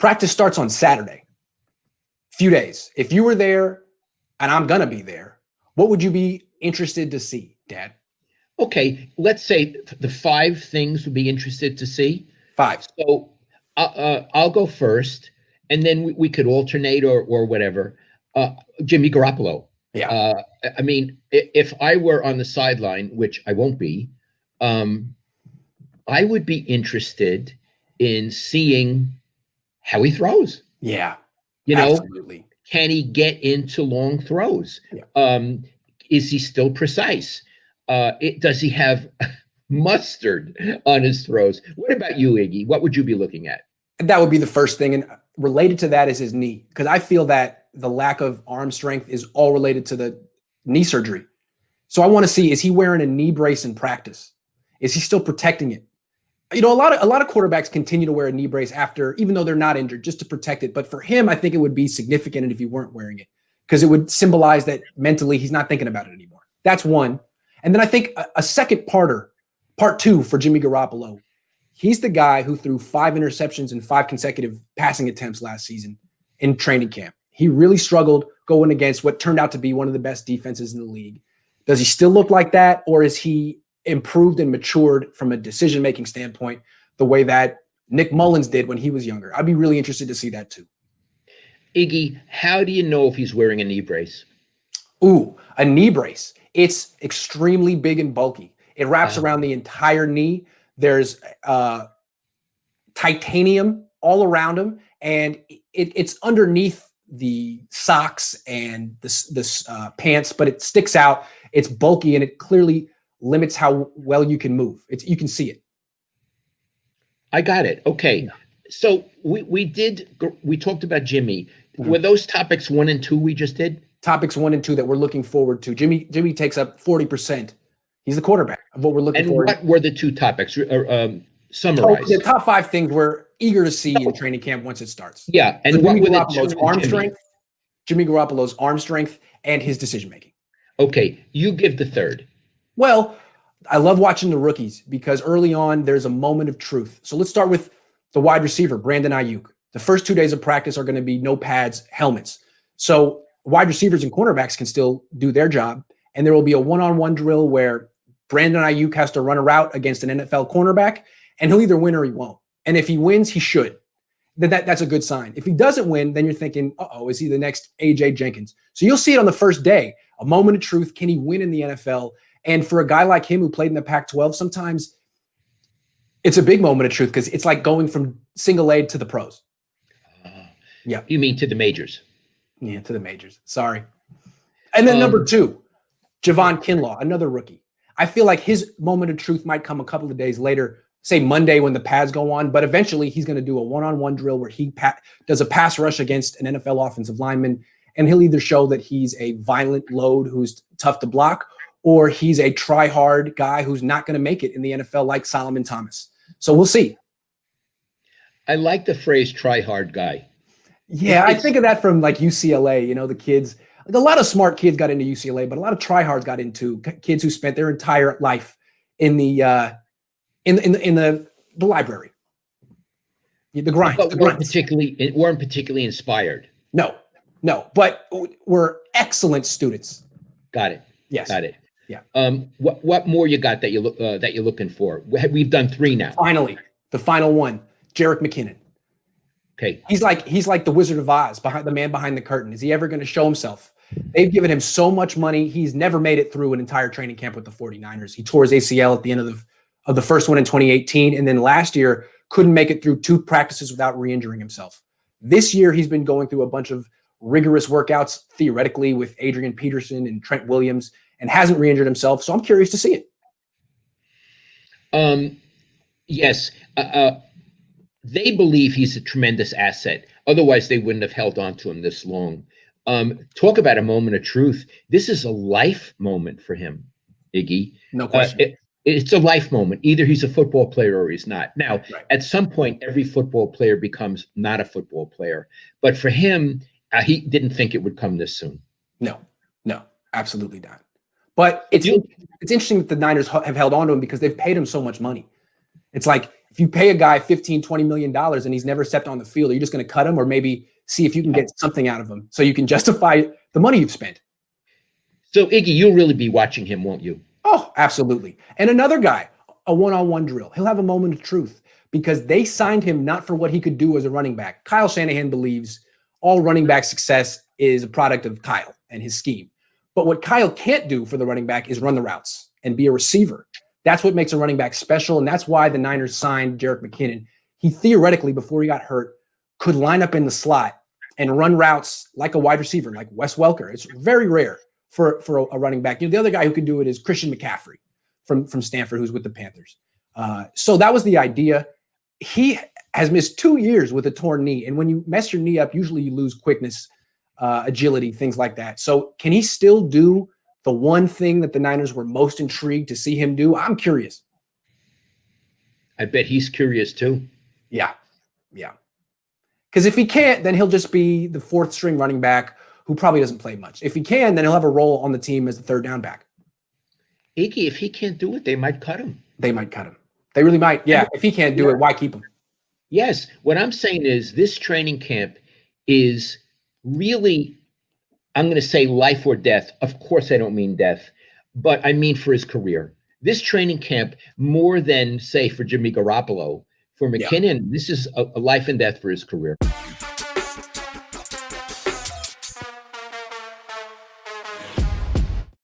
Practice starts on Saturday. Few days. If you were there, and I'm going to be there, what would you be interested to see, Dad? Okay, let's say the 5 things would be interested to see. 5. So I'll go first, and then we could alternate or whatever. Jimmy Garoppolo. Yeah. I mean, if I were on the sideline, which I won't be, I would be interested in seeing how he throws. Yeah. You know, absolutely. Can he get into long throws? Yeah. Is he still precise? Does he have mustard on his throws? What about you, Iggy? What would you be looking at? That would be the first thing. And related to that is his knee, because I feel that the lack of arm strength is all related to the knee surgery. So I want to see, is he wearing a knee brace in practice? Is he still protecting it? You know, a lot of quarterbacks continue to wear a knee brace after, even though they're not injured, just to protect it. But for him, I think it would be significant if he weren't wearing it, because it would symbolize that mentally he's not thinking about it anymore. That's one. And then I think a second part 2 for Jimmy Garoppolo. He's the guy who threw 5 interceptions and 5 consecutive passing attempts last season in training camp. He really struggled going against what turned out to be one of the best defenses in the league. Does he still look like that, or is he improved and matured from a decision-making standpoint the way that Nick Mullins did when he was younger? I'd be really interested to see that too. Iggy, how do you know if he's wearing a knee brace? Ooh, a knee brace. It's extremely big and bulky. It wraps around the entire knee. There's titanium all around him, and it's underneath the socks and the pants, but it sticks out. It's bulky, and it clearly limits how well you can move. You can see it. I got it. Okay. So we talked about Jimmy. Were those topics 1 and 2 we just did? Topics 1 and 2 that we're looking forward to. Jimmy takes up 40%. He's the quarterback of what we're looking for. And what were the 2 topics? Summarize. The top 5 things we're eager to see in training camp once it starts. Yeah. And so what Jimmy were Garoppolo's arm strength, Jimmy Garoppolo's arm strength, and his decision-making. Okay. You give the third. Well, I love watching the rookies because early on there's a moment of truth. So let's start with the wide receiver, Brandon Aiyuk. The first 2 days of practice are going to be no pads, helmets. So wide receivers and cornerbacks can still do their job. And there will be a one-on-one drill where Brandon Aiyuk has to run a route against an NFL cornerback, and he'll either win or he won't. And if he wins, he should. That's a good sign. If he doesn't win, then you're thinking, is he the next A.J. Jenkins? So you'll see it on the first day, a moment of truth. Can he win in the NFL? And for a guy like him who played in the Pac-12, sometimes it's a big moment of truth because it's like going from single A to the pros. Yeah. You mean to the majors? Yeah, to the majors. Sorry. And then number 2, Javon Kinlaw, another rookie. I feel like his moment of truth might come a couple of days later, say Monday when the pads go on, but eventually he's going to do a one-on-one drill where he does a pass rush against an NFL offensive lineman, and he'll either show that he's a violent load who's tough to block, or he's a try-hard guy who's not going to make it in the NFL like Solomon Thomas. So we'll see. I like the phrase try-hard guy. Yeah, I think of that from like UCLA, the kids. Like a lot of smart kids got into UCLA, but a lot of tryhards got into kids who spent their entire life in the library. The grind. But weren't particularly inspired. No, but we're excellent students. Got it. Yes. Got it. Yeah. What more you got that you're looking for? We've done 3 now. Finally, the final one, Jerick McKinnon. Okay. He's like the Wizard of Oz, the man behind the curtain. Is he ever going to show himself? They've given him so much money. He's never made it through an entire training camp with the 49ers. He tore his ACL at the end of the first one in 2018. And then last year couldn't make it through 2 practices without re-injuring himself. This year, he's been going through a bunch of rigorous workouts, theoretically, with Adrian Peterson and Trent Williams, and hasn't re-injured himself. So I'm curious to see it. Yes. They believe he's a tremendous asset. Otherwise, they wouldn't have held on to him this long. Talk about a moment of truth. This is a life moment for him, Iggy. No question. It's a life moment. Either he's a football player or he's not. Now, right. At some point, every football player becomes not a football player. But for him, he didn't think it would come this soon. No, absolutely not. But it's interesting that the Niners have held on to him because they've paid him so much money. It's like If you pay a guy $15-20 million and he's never stepped on the field, are you just going to cut him, or maybe see if you can get something out of him so you can justify the money you've spent? So Iggy, you'll really be watching him, won't you? Oh, absolutely. And another guy, a one-on-one drill. He'll have a moment of truth because they signed him not for what he could do as a running back. Kyle Shanahan believes all running back success is a product of Kyle and his scheme. But what Kyle can't do for the running back is run the routes and be a receiver. That's what makes a running back special, and that's why the Niners signed Jerick McKinnon. He theoretically, before he got hurt, could line up in the slot and run routes like a wide receiver, like Wes Welker. It's very rare for a running back. The other guy who can do it is Christian McCaffrey from Stanford, who's with the Panthers. So that was the idea. He has missed 2 years with a torn knee, and when you mess your knee up, usually you lose quickness, agility, things like that. So can he still do the one thing that the Niners were most intrigued to see him do? I'm curious. I bet he's curious too. Yeah. Because if he can't, then he'll just be the fourth string running back who probably doesn't play much. If he can, then he'll have a role on the team as the third down back. Iggy, if he can't do it, they might cut him. They might cut him. They really might. Yeah. If he can't do it, why keep him? Yes. What I'm saying is this training camp is really, I'm going to say life or death. Of course, I don't mean death, but I mean for his career. This training camp, more than, say, for Jimmy Garoppolo, for McKinnon, this is a life and death for his career.